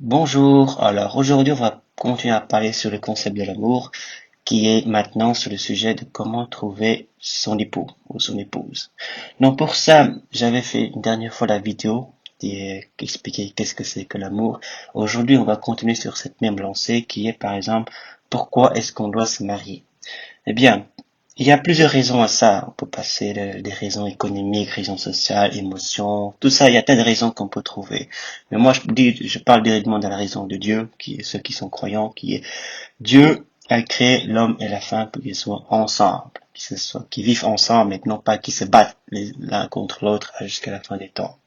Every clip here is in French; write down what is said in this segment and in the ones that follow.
Bonjour, alors aujourd'hui on va continuer à parler sur le concept de l'amour qui est maintenant sur le sujet de comment trouver son époux ou son épouse. Donc pour ça, j'avais fait une dernière fois la vidéo qui expliquait qu'est-ce que c'est que l'amour. Aujourd'hui on va continuer sur cette même lancée qui est par exemple pourquoi est-ce qu'on doit se marier. Eh bien, il y a plusieurs raisons à ça. On peut passer des raisons économiques, raisons sociales, émotions, tout ça. Il y a tas de raisons qu'on peut trouver. Mais moi, je parle directement de la raison de Dieu, qui est ceux qui sont croyants, qui est Dieu a créé l'homme et la femme pour qu'ils soient ensemble, qu'ils vivent ensemble, et non pas qu'ils se battent l'un contre l'autre jusqu'à la fin des temps.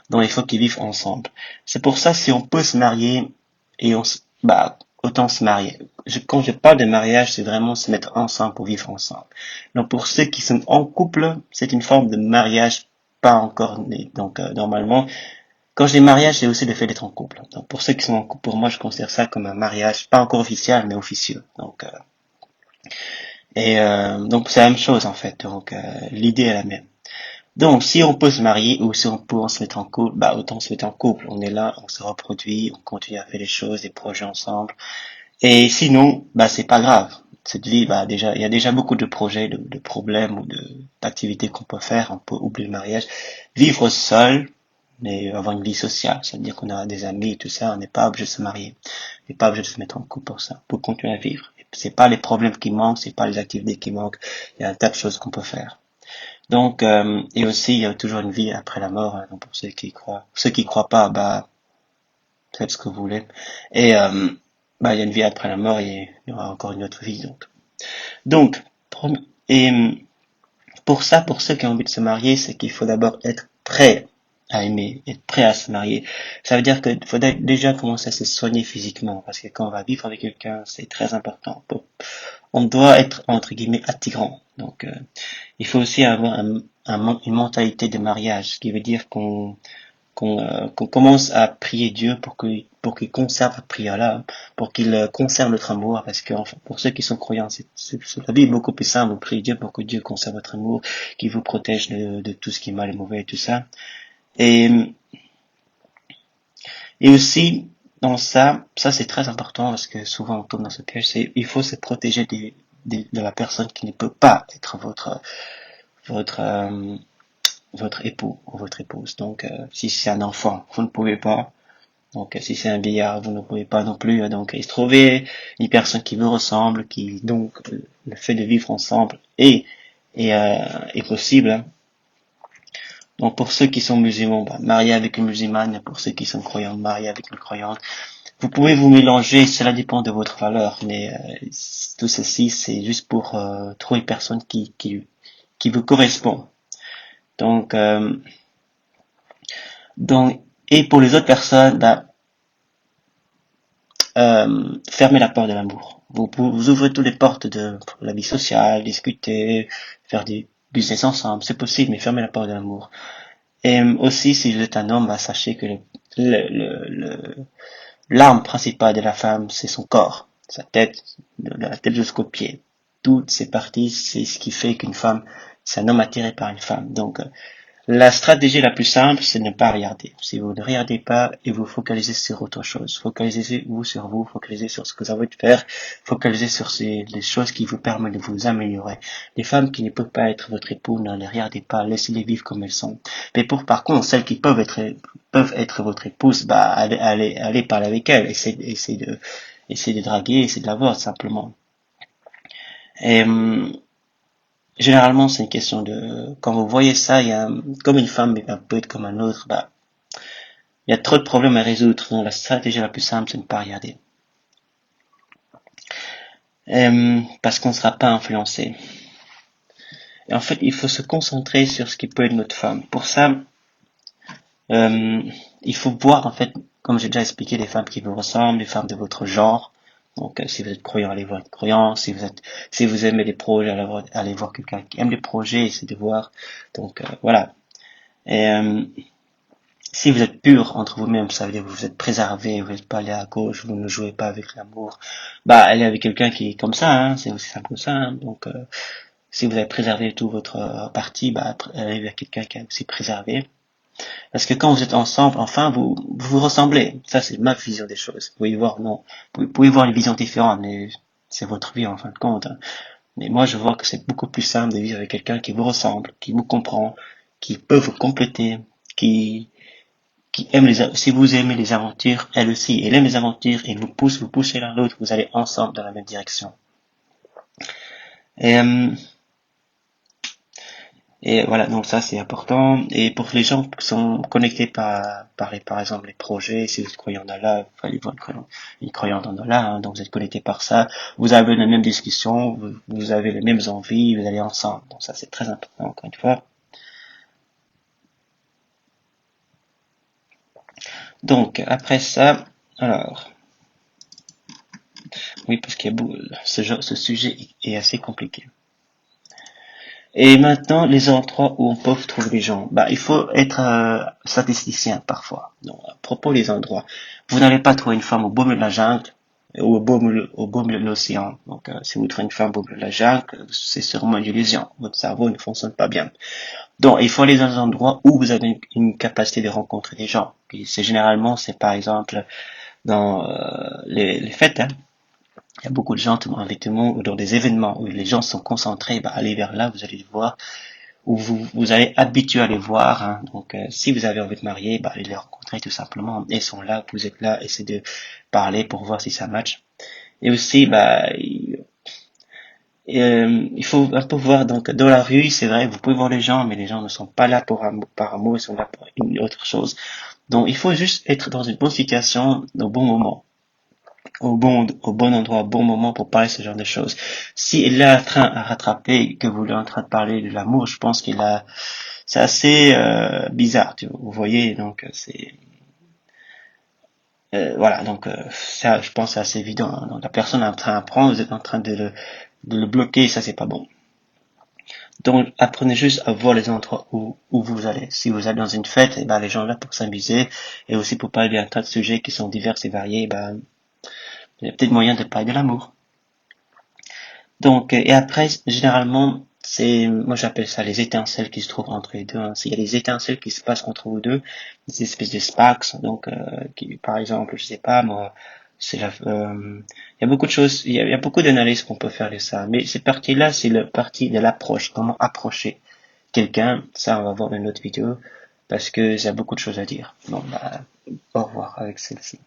Donc il faut qu'ils vivent ensemble. C'est pour ça si on peut se marier et autant se marier. Quand je parle de mariage, c'est vraiment se mettre ensemble pour vivre ensemble. Donc pour ceux qui sont en couple, c'est une forme de mariage pas encore né. Donc normalement, quand je dis mariage, c'est aussi le fait d'être en couple. Donc pour ceux qui sont en couple, pour moi, je considère ça comme un mariage pas encore officiel, mais officieux. Donc c'est la même chose en fait. Donc l'idée est la même. Donc, si on peut se marier ou si on peut se mettre en couple, bah autant se mettre en couple. On est là, on se reproduit, on continue à faire les choses, des projets ensemble. Et sinon, bah c'est pas grave. Cette vie, bah déjà, il y a déjà beaucoup de projets, de problèmes ou d'activités qu'on peut faire. On peut oublier le mariage, vivre seul, mais avoir une vie sociale. C'est-à-dire qu'on a des amis et tout ça. On n'est pas obligé de se marier, on n'est pas obligé de se mettre en couple pour ça, pour continuer à vivre. C'est pas les problèmes qui manquent, c'est pas les activités qui manquent. Il y a un tas de choses qu'on peut faire. Donc, et aussi, il y a toujours une vie après la mort, hein, donc pour ceux qui croient. Ceux qui croient pas, bah, faites ce que vous voulez. Et, bah, il y a une vie après la mort et il y aura encore une autre vie, donc, et pour ça, pour ceux qui ont envie de se marier, c'est qu'il faut d'abord être prêt à aimer, être prêt à se marier. Ça veut dire qu'il faut déjà commencer à se soigner physiquement, parce que quand on va vivre avec quelqu'un, c'est très important. On doit être, entre guillemets, attirant. Donc, il faut aussi avoir une mentalité de mariage, ce qui veut dire qu'on commence à prier Dieu pour qu'il conserve la prière-là, pour qu'il conserve notre amour, parce que enfin, pour ceux qui sont croyants, la vie est beaucoup plus simple. Vous priez Dieu pour que Dieu conserve votre amour, qu'il vous protège de tout ce qui est mal et mauvais et tout ça. Et, et aussi, dans ça c'est très important parce que souvent on tombe dans ce piège, il faut se protéger de la personne qui ne peut pas être votre, votre époux ou votre épouse. Donc, si c'est un enfant, vous ne pouvez pas. Donc, si c'est un vieillard, vous ne pouvez pas non plus. Donc, il se trouver une personne qui vous ressemble, qui donc le fait de vivre ensemble est possible, hein. Donc, pour ceux qui sont musulmans, bah, marier avec une musulmane. Pour ceux qui sont croyants, marier avec une croyante. Vous pouvez vous mélanger, cela dépend de votre valeur, mais tout ceci, c'est juste pour trouver une personne qui vous correspond. Donc, donc, et pour les autres personnes, bah, fermez la porte de l'amour. Vous ouvrez toutes les portes de la vie sociale, discuter, faire des business ensemble, c'est possible, mais fermez la porte de l'amour. Et aussi, si vous êtes un homme, bah, sachez que l'arme principale de la femme, c'est son corps, sa tête, de la tête jusqu'aux pieds. Toutes ces parties, c'est ce qui fait qu'une femme, c'est un homme attiré par une femme. Donc, la stratégie la plus simple, c'est de ne pas regarder. Si vous ne regardez pas et vous focalisez sur autre chose, focalisez-vous sur vous, focalisez sur ce que vous avez de faire, focalisez sur les choses qui vous permettent de vous améliorer. Les femmes qui ne peuvent pas être votre époux, ne les regardez pas, laissez-les vivre comme elles sont. Mais par contre, celles qui peuvent être votre épouse, bah, allez parler avec elles, essayez de draguer, essayez de la voir, simplement. Et, généralement, c'est une question quand vous voyez ça, il y a, comme une femme peut être comme un autre, bah, il y a trop de problèmes à résoudre. Donc, la stratégie la plus simple, c'est de ne pas regarder. Parce qu'on ne sera pas influencé. Et en fait, il faut se concentrer sur ce qui peut être notre femme. Pour ça, euh, il faut voir, en fait, comme j'ai déjà expliqué, les femmes qui vous ressemblent, les femmes de votre genre. Donc, si vous êtes croyant, allez voir une croyant. Si vous aimez les projets, allez voir quelqu'un qui aime les projets, essayez de voir. Donc, voilà. Et, si vous êtes pur entre vous-même, ça veut dire que vous êtes préservé, vous n'êtes pas allé à gauche, vous ne jouez pas avec l'amour, bah allez avec quelqu'un qui est comme ça, hein, c'est aussi simple que ça, hein. Donc si vous avez préservé tout votre parti, bah allez avec quelqu'un qui est aussi préservé. Parce que quand vous êtes ensemble, enfin, vous vous ressemblez. Ça, c'est ma vision des choses. Vous pouvez voir, non, vous pouvez voir une vision différente, mais c'est votre vie en fin de compte, hein. Mais moi, je vois que c'est beaucoup plus simple de vivre avec quelqu'un qui vous ressemble, qui vous comprend, qui peut vous compléter, qui, qui aime si vous aimez les aventures, elle aussi, elle aime les aventures, et vous poussez l'un l'autre, vous allez ensemble dans la même direction. Et, euh, et voilà, donc ça c'est important. Et pour les gens qui sont connectés par exemple les projets, si vous êtes croyant dans là, enfin, les croyants dans là, hein, donc vous êtes connectés par ça, vous avez la même discussion, vous avez les mêmes envies, vous allez ensemble. Donc ça c'est très important encore une fois. Donc après ça, alors oui parce qu'il y a ce sujet est assez compliqué. Et maintenant, les endroits où on peut trouver les gens. Bah, il faut être statisticien parfois. Donc, à propos des endroits, vous n'allez pas trouver une femme au beau milieu de la jungle ou au beau milieu de l'océan. Donc, si vous trouvez une femme au beau milieu de la jungle, c'est sûrement une illusion. Votre cerveau ne fonctionne pas bien. Donc, il faut aller dans des endroits où vous avez une capacité de rencontrer des gens. Et c'est généralement, c'est par exemple dans les fêtes, hein. Il y a beaucoup de gens avec tout le monde ou dans des événements où les gens sont concentrés, bah, allez vers là, vous allez voir où vous allez habituer à les voir, hein. Donc, si vous avez envie de marier, bah, allez les rencontrer tout simplement. Ils sont là, vous êtes là, essayez de parler pour voir si ça match. Et aussi, bah, il faut un peu voir, donc, dans la rue, c'est vrai, vous pouvez voir les gens, mais les gens ne sont pas là par amour, ils sont là pour une autre chose. Donc, il faut juste être dans une bonne situation, au bon moment, au bon endroit, au bon moment pour parler de ce genre de choses. Si il est en train à rattraper, que vous êtes en train de parler de l'amour, je pense qu'il a, c'est assez bizarre, vous voyez, donc c'est voilà, donc ça, je pense, c'est assez évident, hein. Donc la personne est en train d'apprendre, vous êtes en train de le bloquer, ça c'est pas bon. Donc apprenez juste à voir les endroits où vous allez. Si vous allez dans une fête, eh ben, les gens là pour s'amuser et aussi pour parler d'un tas de sujets qui sont divers et variés, eh ben, il y a peut-être moyen de parler de l'amour. Donc, et après, généralement, moi j'appelle ça les étincelles qui se trouvent entre les deux, hein. Il y a des étincelles qui se passent entre vous deux, des espèces de sparks, donc, par exemple, je sais pas, moi, il y a beaucoup de choses, il y a beaucoup d'analyses qu'on peut faire de ça, mais cette partie-là, c'est la partie de l'approche, comment approcher quelqu'un, ça, on va voir dans une autre vidéo, parce que il y a beaucoup de choses à dire. Bon, bah, au revoir avec celle-ci.